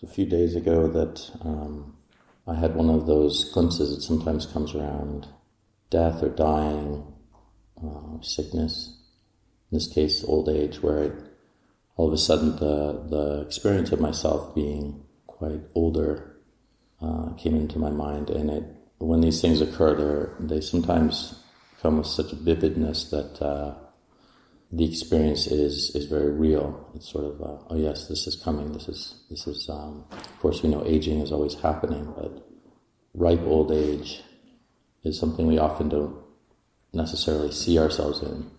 a few days ago that I had one of those glimpses that sometimes comes around death or dying, sickness, in this case old age, where all of a sudden the experience of myself being quite older came into my mind, and when these things occur, they sometimes come with such vividness that the experience is very real. It's sort of, oh yes, this is coming. This is. Of course, we know aging is always happening, but ripe old age is something we often don't necessarily see ourselves in.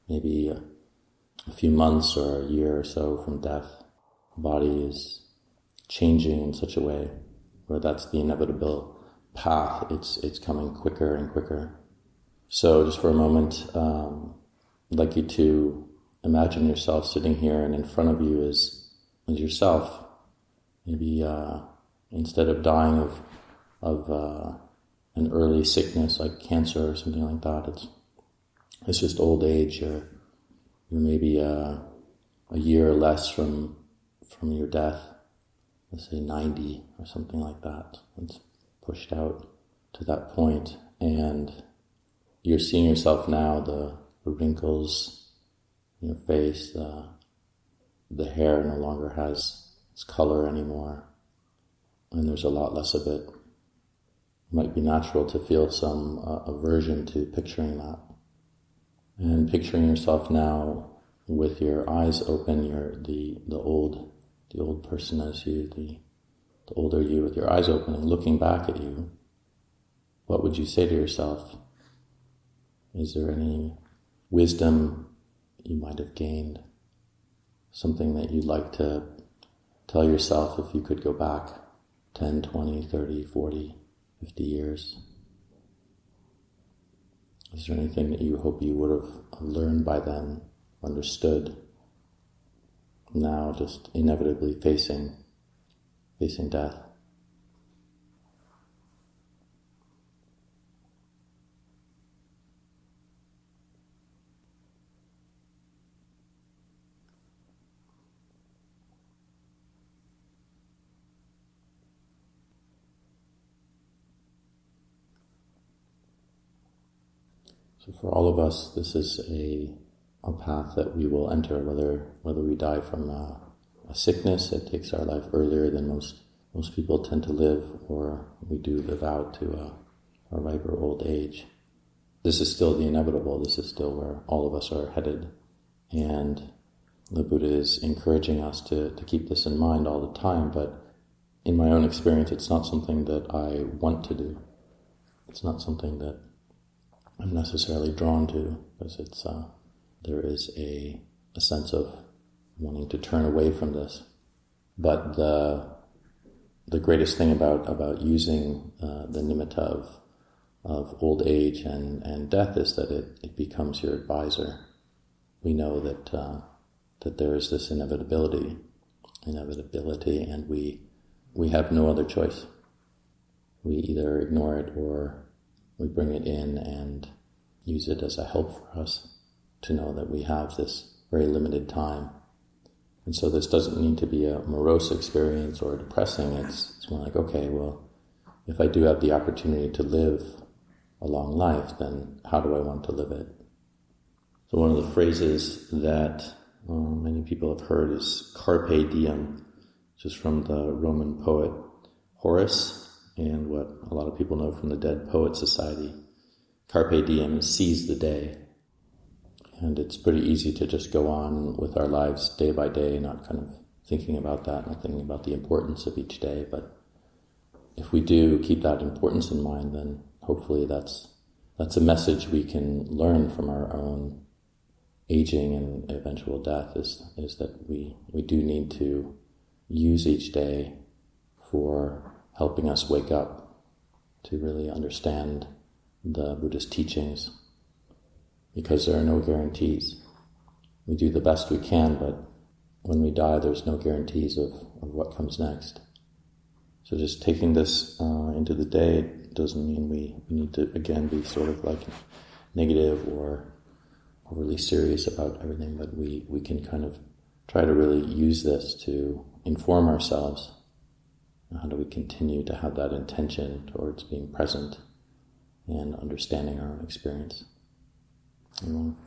Maybe a few months or a year or so from death, the body is changing in such a way where that's the inevitable path. It's coming quicker and quicker. So, just for a moment. I'd like you to imagine yourself sitting here, and in front of you is yourself. Maybe instead of dying of an early sickness like cancer or something like that, it's just old age. You're maybe a year or less from your death. Let's say 90 or something like that. It's pushed out to that point, and you're seeing yourself now. The wrinkles in your face, the hair no longer has its color anymore, and there's a lot less of it. It might be natural to feel some aversion to picturing that. And picturing yourself now with your eyes open, the old person as you, the older you with your eyes open and looking back at you, what would you say to yourself? Is there any wisdom you might have gained? Something that you'd like to tell yourself if you could go back 10, 20, 30, 40, 50 years? Is there anything that you hope you would have learned by then, understood, now just inevitably facing death? So for all of us, this is a path that we will enter, whether we die from a sickness that takes our life earlier than most people tend to live, or we do live out to a riper old age. This is still the inevitable. This is still where all of us are headed. And the Buddha is encouraging us to keep this in mind all the time, but in my own experience, it's not something that I want to do. It's not something that I'm necessarily drawn to, because there is a sense of wanting to turn away from this. But the greatest thing about using the nimitta of old age and death is that it becomes your advisor. We know that there is this inevitability, and we have no other choice. We either ignore it or we bring it in and use it as a help for us to know that we have this very limited time. And so this doesn't need to be a morose experience or depressing. It's more like, okay, well, if I do have the opportunity to live a long life, then how do I want to live it? So one of the phrases that many people have heard is carpe diem, which is from the Roman poet Horace, and what a lot of people know from the Dead Poets Society. Carpe diem is seize the day. And it's pretty easy to just go on with our lives day by day, not kind of thinking about that, not thinking about the importance of each day. But if we do keep that importance in mind, then hopefully that's a message we can learn from our own aging and eventual death, is that we do need to use each day for helping us wake up to really understand the Buddhist teachings, because there are no guarantees. We do the best we can, but when we die, there's no guarantees of what comes next. So just taking this into the day doesn't mean we need to, again, be sort of like negative or overly serious about everything, but we can kind of try to really use this to inform ourselves How do we continue to have that intention towards being present and understanding our own experience? Anyone?